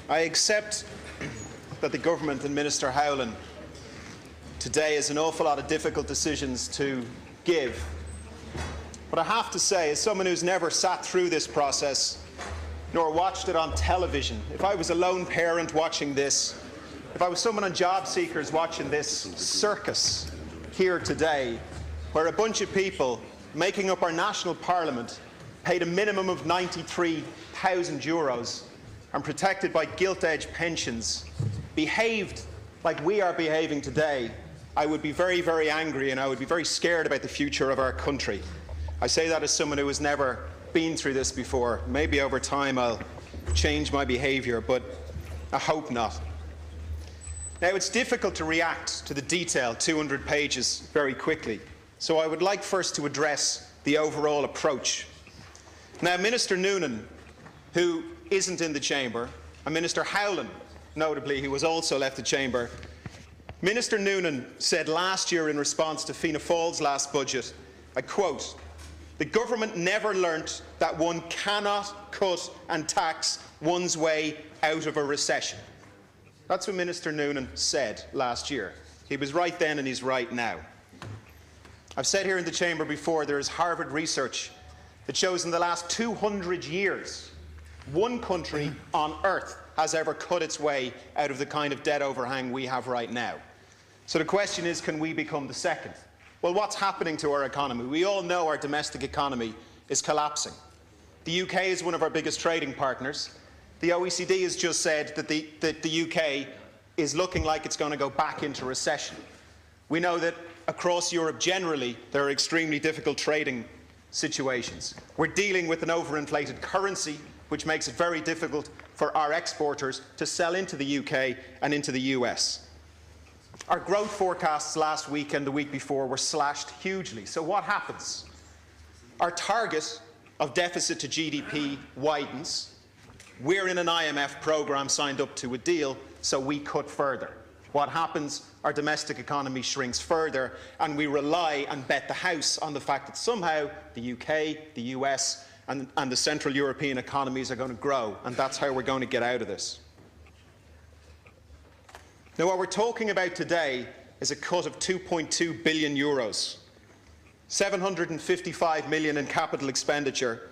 I accept that the government and Minister Howlin today has an awful lot of difficult decisions to give. But I have to say, as someone who's never sat through this process nor watched it on television, if I was a lone parent watching this, if I was someone on job seekers watching this circus here today, where a bunch of people making up our national parliament paid a minimum of €93,000 and protected by gilt-edged pensions, behaved like we are behaving today, I would be very, very angry, and I would be very scared about the future of our country. I say that as someone who has never been through this before. Maybe over time I'll change my behaviour, but I hope not. Now, it's difficult to react to the detailed 200 pages very quickly, so I would like first to address the overall approach. Now, Minister Noonan, who isn't in the chamber, and Minister Howlin, notably, who was also left the chamber, Minister Noonan said last year in response to Fianna Fáil's last budget, I quote, "The government never learnt that one cannot cut and tax one's way out of a recession." That's what Minister Noonan said last year. He was right then and he's right now. I've said here in the chamber before, there is Harvard research that shows in the last 200 years, one country on earth has ever cut its way out of the kind of debt overhang we have right now. So the question is, can we become the second? Well, what's happening to our economy? We all know our domestic economy is collapsing. The UK is one of our biggest trading partners. The OECD has just said that the UK is looking like it's going to go back into recession. We know that across Europe generally there are extremely difficult trading situations. We're dealing with an overinflated currency, which makes it very difficult for our exporters to sell into the UK and into the US. Our growth forecasts last week and the week before were slashed hugely. So what happens? Our target of deficit to GDP widens. We're in an IMF programme signed up to a deal, so we cut further. What happens? Our domestic economy shrinks further, and we rely and bet the house on the fact that somehow the UK, the US, and the Central European economies are going to grow, and that's how we're going to get out of this. Now, what we're talking about today is a cut of €2.2 billion, 755 million in capital expenditure,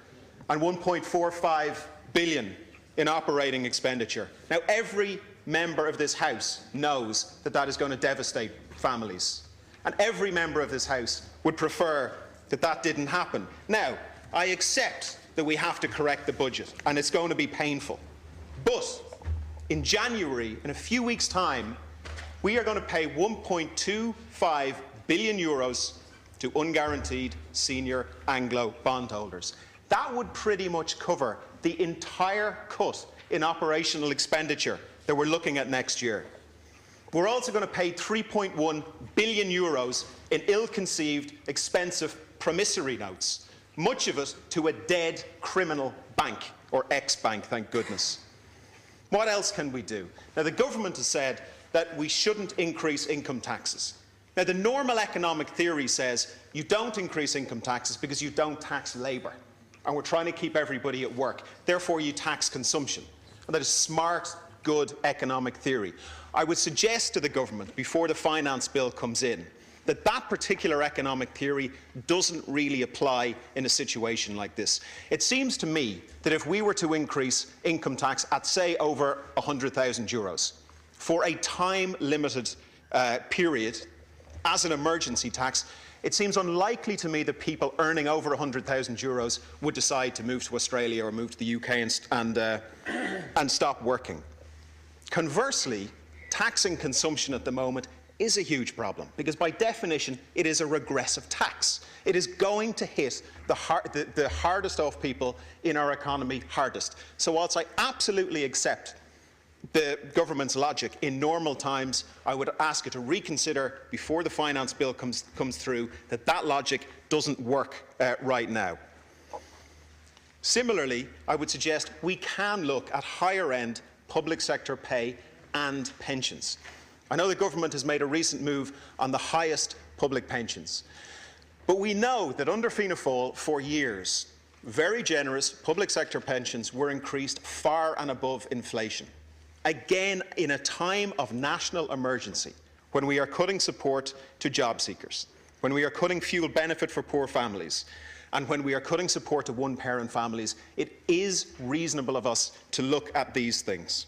and 1.45 billion in operating expenditure. Now, every member of this House knows that that is going to devastate families, and every member of this House would prefer that that didn't happen. Now, I accept that we have to correct the budget, and it's going to be painful. But in January, in a few weeks' time, we are going to pay €1.25 billion to unguaranteed senior Anglo bondholders. That would pretty much cover the entire cut in operational expenditure that we're looking at next year. We're also going to pay €3.1 billion in ill-conceived, expensive promissory notes, much of it to a dead criminal bank, or ex-bank, thank goodness. What else can we do? Now, the government has said that we shouldn't increase income taxes. Now, the normal economic theory says you don't increase income taxes because you don't tax labour, and we're trying to keep everybody at work. Therefore, you tax consumption. And that is smart, good economic theory. I would suggest to the government, before the finance bill comes in, that that particular economic theory doesn't really apply in a situation like this. It seems to me that if we were to increase income tax at, say, over €100,000 for a time-limited period as an emergency tax, it seems unlikely to me that people earning over €100,000 would decide to move to Australia or move to the UK and stop working. Conversely, taxing consumption at the moment is a huge problem, because by definition it is a regressive tax. It is going to hit the hardest of people in our economy hardest. So whilst I absolutely accept the government's logic in normal times, I would ask it to reconsider before the finance bill comes through that that logic doesn't work right now. Similarly, I would suggest we can look at higher-end public sector pay and pensions. I know the government has made a recent move on the highest public pensions, but we know that under Fianna Fáil for years, very generous public sector pensions were increased far and above inflation. again in a time of national emergency, when we are cutting support to job seekers, when we are cutting fuel benefit for poor families, and when we are cutting support to one-parent families, it is reasonable of us to look at these things.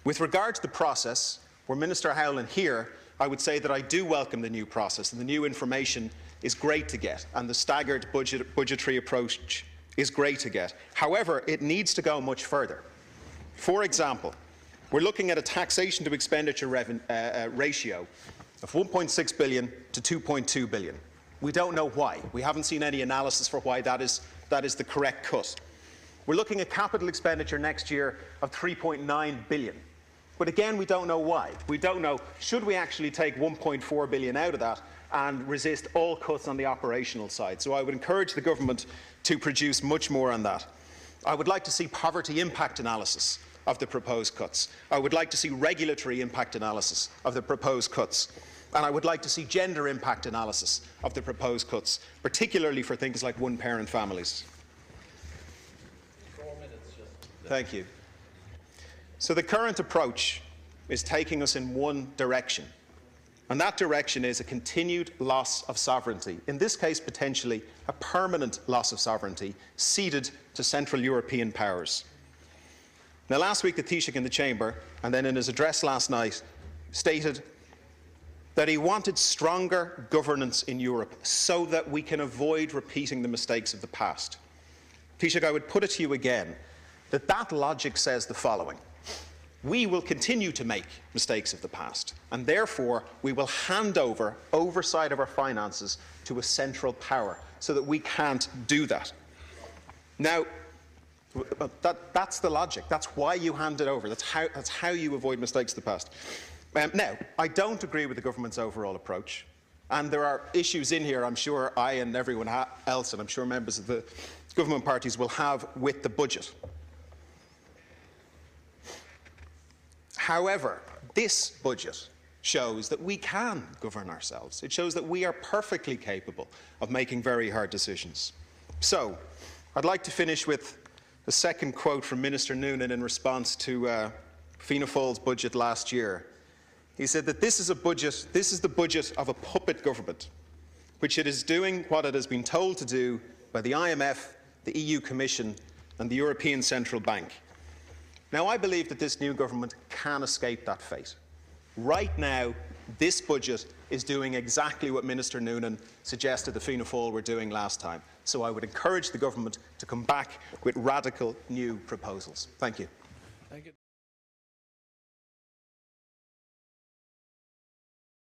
With regard to the process, were Minister Howlin here, I would say that I do welcome the new process, and the new information is great to get, and the staggered budgetary approach is great to get. However, it needs to go much further. For example, we're looking at a taxation to expenditure ratio of 1.6 billion to 2.2 billion. We don't know why. We haven't seen any analysis for why that is the correct cut. We're looking at capital expenditure next year of 3.9 billion. But again, we don't know why. We don't know, should we actually take 1.4 billion out of that and resist all cuts on the operational side? So I would encourage the government to produce much more on that. I would like to see poverty impact analysis of the proposed cuts. I would like to see regulatory impact analysis of the proposed cuts. And I would like to see gender impact analysis of the proposed cuts, particularly for things like one-parent families. 4 minutes, Thank you. So the current approach is taking us in one direction, and that direction is a continued loss of sovereignty, in this case potentially a permanent loss of sovereignty, ceded to Central European powers. Now, last week the Taoiseach in the Chamber, and then in his address last night, stated that he wanted stronger governance in Europe so that we can avoid repeating the mistakes of the past. Taoiseach, I would put it to you again that that logic says the following: we will continue to make mistakes of the past, and therefore we will hand over oversight of our finances to a central power so that we can't do that. Now, that's the logic. That's why you hand it over. That's how you avoid mistakes of the past. Now, I don't agree with the government's overall approach, and there are issues in here I'm sure I and everyone else, and I'm sure members of the government parties will have with the budget. However, this budget shows that we can govern ourselves. It shows that we are perfectly capable of making very hard decisions. So, I'd like to finish with a second quote from Minister Noonan in response to Fianna Fáil's budget last year. He said that this is the budget of a puppet government, which it is doing what it has been told to do by the IMF, the EU Commission and the European Central Bank. Now, I believe that this new government can escape that fate. Right now, this budget is doing exactly what Minister Noonan suggested the Fianna Fáil were doing last time. So I would encourage the government to come back with radical new proposals. Thank you.